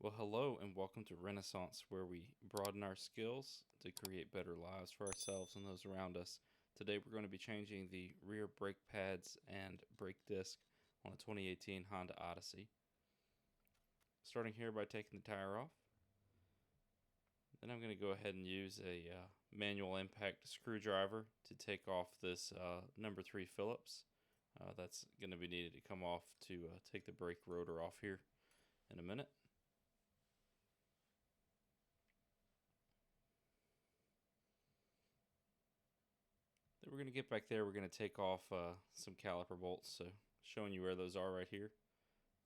Well, hello and welcome to Renaissance, where we broaden our skills to create better lives for ourselves and those around us. Today, we're going to be changing the rear brake pads and brake disc on a 2018 Honda Odyssey. Starting here by taking the tire off. Then I'm going to go ahead and use a manual impact screwdriver to take off this number 3 Phillips. That's going to be needed to come off to take the brake rotor off here in a minute. Then we're going to get back there. We're going to take off some caliper bolts. So showing you where those are right here.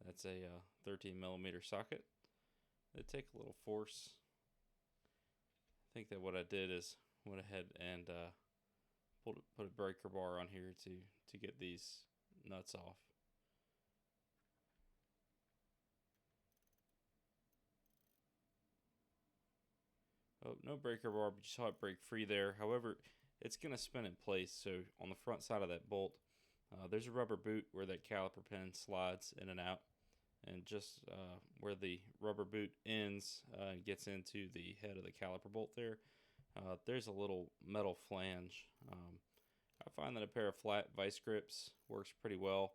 That's a 13 millimeter socket. They take a little force. I think that what I did is went ahead and put a breaker bar on here to get these nuts off. Oh, no breaker bar, but you saw it break free there. However, it's going to spin in place. So on the front side of that bolt, there's a rubber boot where that caliper pin slides in and out. And just where the rubber boot ends and gets into the head of the caliper bolt there's a little metal flange. I find that a pair of flat vice grips works pretty well.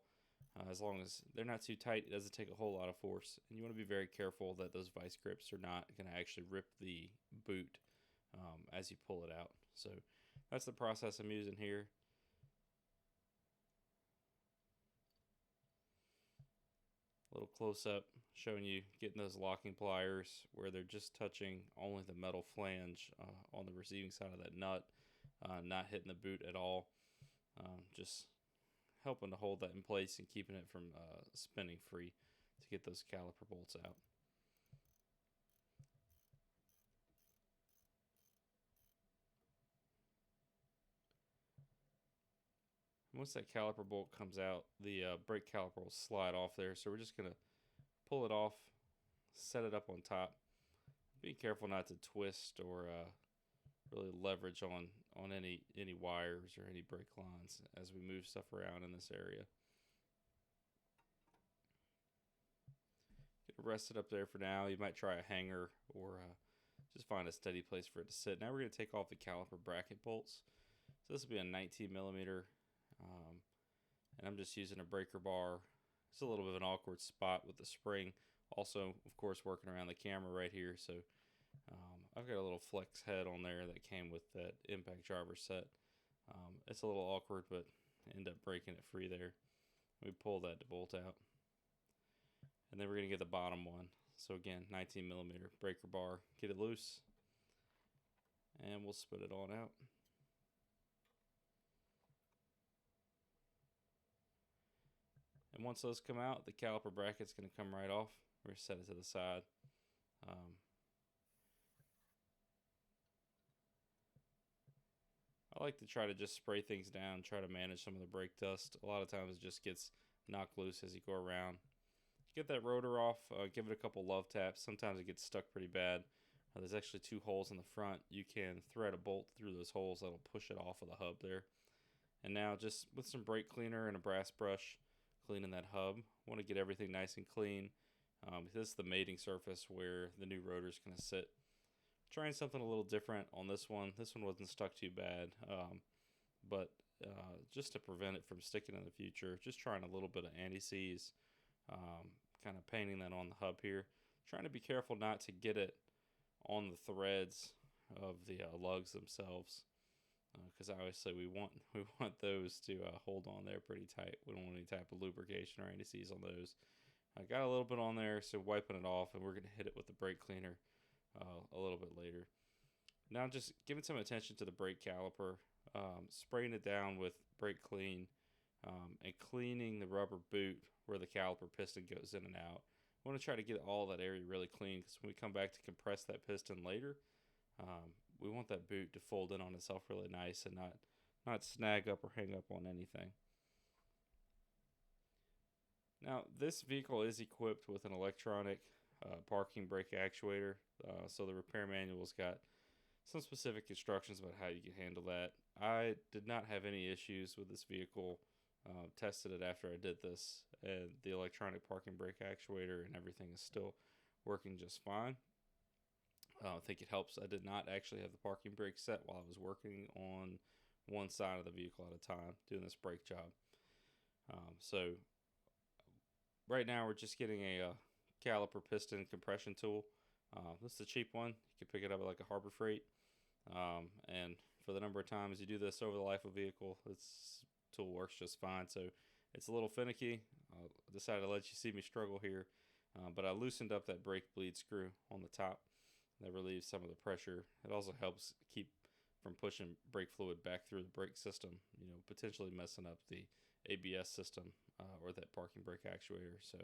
As long as they're not too tight, it doesn't take a whole lot of force. And you want to be very careful that those vice grips are not going to actually rip the boot as you pull it out. So that's the process I'm using here. A little close up showing you getting those locking pliers where they're just touching only the metal flange on the receiving side of that nut, not hitting the boot at all. Just helping to hold that in place and keeping it from spinning free to get those caliper bolts out. Once that caliper bolt comes out, the brake caliper will slide off there. So we're just going to pull it off, set it up on top. Be careful not to twist or really leverage on any wires or any brake lines as we move stuff around in this area. Get it rested up there for now. You might try a hanger or just find a steady place for it to sit. Now we're going to take off the caliper bracket bolts. So this will be a 19 millimeter, and I'm just using a breaker bar. It's a little bit of an awkward spot with the spring. Also, of course, working around the camera right here. So I've got a little flex head on there that came with that impact driver set. It's a little awkward, but end up breaking it free there. We pull that bolt out. And then we're going to get the bottom one. So again, 19 millimeter breaker bar. Get it loose. And we'll spit it on out. And once those come out, the caliper bracket's going to come right off. We're going to set it to the side. I like to try to just spray things down, try to manage some of the brake dust. A lot of times it just gets knocked loose as you go around. Get that rotor off, give it a couple love taps. Sometimes it gets stuck pretty bad. There's actually 2 holes in the front. You can thread a bolt through those holes that'll push it off of the hub there. And now just with some brake cleaner and a brass brush, cleaning that hub. Want to get everything nice and clean. This is the mating surface where the new rotor is going to sit. Trying something a little different on this one. This one wasn't stuck too bad, but just to prevent it from sticking in the future, just trying a little bit of anti-seize, kind of painting that on the hub here. Trying to be careful not to get it on the threads of the lugs themselves, because obviously we want those to hold on there pretty tight. We don't want any type of lubrication or anti-seize on those. I got a little bit on there, so wiping it off, and we're going to hit it with the brake cleaner a little bit later. Now just giving some attention to the brake caliper, spraying it down with brake clean, and cleaning the rubber boot where the caliper piston goes in and out. I want to try to get all that area really clean, because when we come back to compress that piston later, we want that boot to fold in on itself really nice and not snag up or hang up on anything. Now this vehicle is equipped with an electronic parking brake actuator, so the repair manual's got some specific instructions about how you can handle that. I did not have any issues with this vehicle. Tested it after I did this, and the electronic parking brake actuator and everything is still working just fine. I think it helps. I did not actually have the parking brake set while I was working on one side of the vehicle at a time doing this brake job. So right now we're just getting a caliper piston compression tool. This is a cheap one. You can pick it up at like a Harbor Freight. And for the number of times you do this over the life of a vehicle, this tool works just fine. So it's a little finicky. I decided to let you see me struggle here. But I loosened up that brake bleed screw on the top. That relieves some of the pressure. It also helps keep from pushing brake fluid back through the brake system, potentially messing up the ABS system or that parking brake actuator. So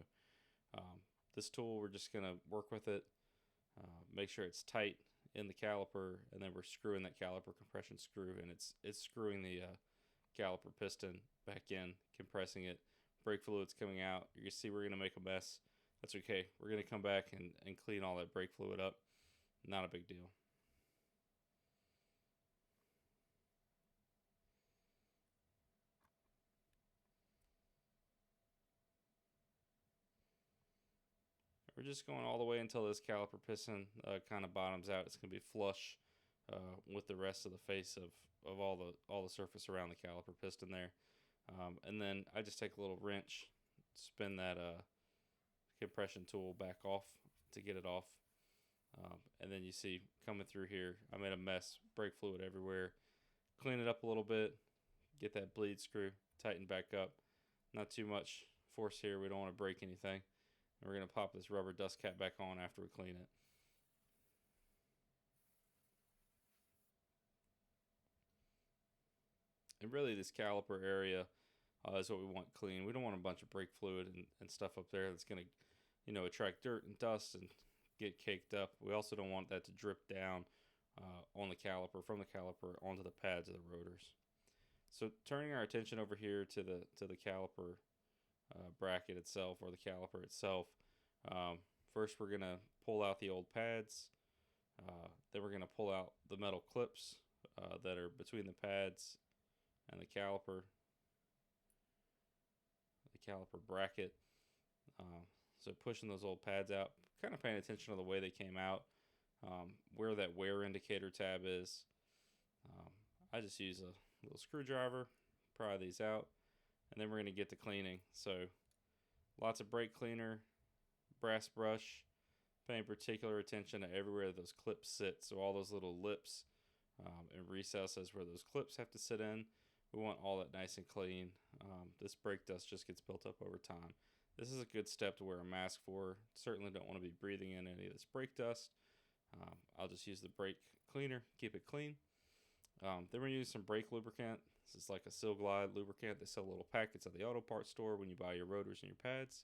this tool, we're just going to work with it, make sure it's tight in the caliper, and then we're screwing that caliper compression screw, and it's screwing the caliper piston back in, compressing it. Brake fluid's coming out. You can see we're going to make a mess. That's okay. We're going to come back and clean all that brake fluid up. Not a big deal. We're just going all the way until this caliper piston kind of bottoms out. It's going to be flush with the rest of the face of all the surface around the caliper piston there. And then I just take a little wrench, spin that compression tool back off to get it off. And then you see coming through here, I made a mess, brake fluid everywhere. Clean it up a little bit, get that bleed screw tightened back up. Not too much force here, we don't want to break anything. And we're going to pop this rubber dust cap back on after we clean it. And really this caliper area is what we want clean. We don't want a bunch of brake fluid and stuff up there that's going to attract dirt and dust and get caked up. We also don't want that to drip down on the caliper, from the caliper onto the pads of the rotors. So turning our attention over here to the caliper bracket itself, or the caliper itself. First we're going to pull out the old pads. Then we're going to pull out the metal clips that are between the pads and the caliper bracket. So pushing those old pads out, kind of paying attention to the way they came out, where that wear indicator tab is. I just use a little screwdriver, pry these out, and then we're going to get to cleaning. So lots of brake cleaner, brass brush, paying particular attention to everywhere those clips sit. So all those little lips and recesses where those clips have to sit in, we want all that nice and clean. This brake dust just gets built up over time. This is a good step to wear a mask for. Certainly don't want to be breathing in any of this brake dust. I'll just use the brake cleaner, keep it clean. Then we're using some brake lubricant. This is like a Seal Glide lubricant. They sell little packets at the auto parts store when you buy your rotors and your pads.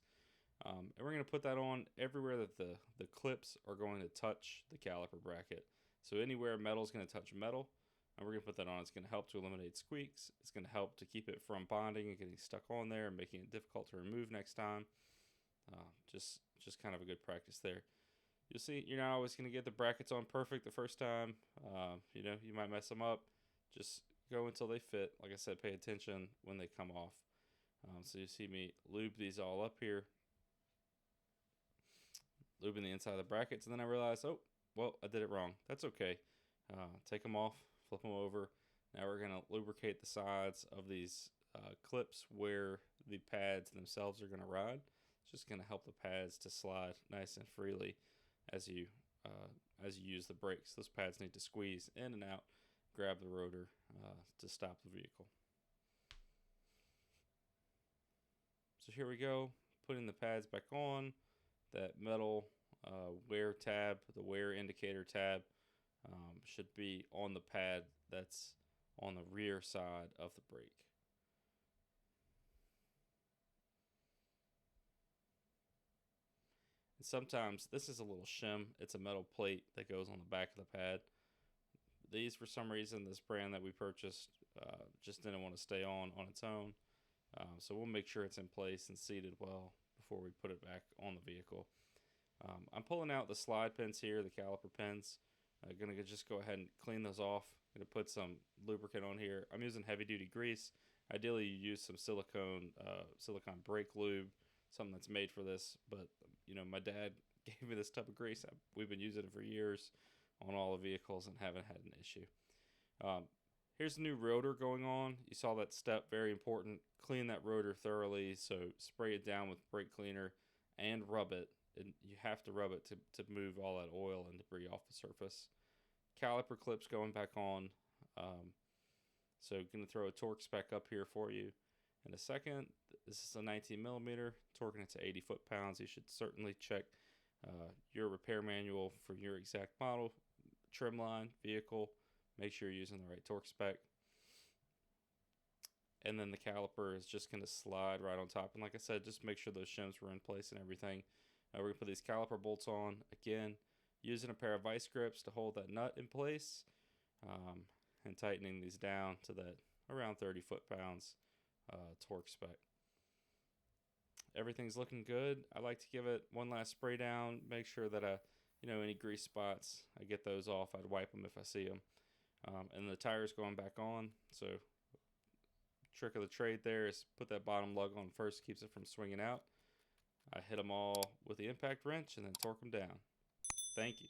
And we're going to put that on everywhere that the clips are going to touch the caliper bracket. So anywhere metal is going to touch metal, and we're going to put that on. It's going to help to eliminate squeaks. It's going to help to keep it from bonding and getting stuck on there and making it difficult to remove next time. Just kind of a good practice there. You'll see you're not always going to get the brackets on perfect the first time. You might mess them up. Just go until they fit. Like I said, pay attention when they come off. So you see me lube these all up here. Lubing the inside of the brackets, and then I realized, oh, well, I did it wrong. That's okay. Take them off, flip them over. Now we're going to lubricate the sides of these clips where the pads themselves are going to ride. It's just going to help the pads to slide nice and freely as you use the brakes. Those pads need to squeeze in and out, grab the rotor to stop the vehicle. So here we go, putting the pads back on. That metal wear tab, the wear indicator tab, should be on the pad that's on the rear side of the brake. And sometimes this is a little shim. It's a metal plate that goes on the back of the pad. These, for some reason, this brand that we purchased just didn't want to stay on its own. So we'll make sure it's in place and seated well before we put it back on the vehicle. I'm pulling out the slide pins here, the caliper pins. I'm going to just go ahead and clean those off. I'm going to put some lubricant on here. I'm using heavy duty grease. Ideally you use some silicone brake lube, something that's made for this. But my dad gave me this tub of grease. We've been using it for years on all the vehicles and haven't had an issue. Um, Here's a new rotor going on. You saw that step, very important. Clean that rotor thoroughly. So spray it down with brake cleaner and rub it. And you have to rub it to move all that oil and debris off the surface. Caliper clips going back on. So going to throw a torque spec up here for you in a second. This is a 19 millimeter, torquing it to 80 foot-pounds. You should certainly check your repair manual for your exact model, trim line, vehicle. Make sure you're using the right torque spec. And then the caliper is just going to slide right on top. And like I said, just make sure those shims were in place and everything. We're going to put these caliper bolts on. Again, using a pair of vice grips to hold that nut in place. And tightening these down to that around 30 foot-pounds torque spec. Everything's looking good. I like to give it one last spray down. Make sure that any grease spots, I get those off. I'd wipe them if I see them. And the tire's going back on. So trick of the trade there is put that bottom lug on first, keeps it from swinging out. I hit them all with the impact wrench and then torque them down. Thank you.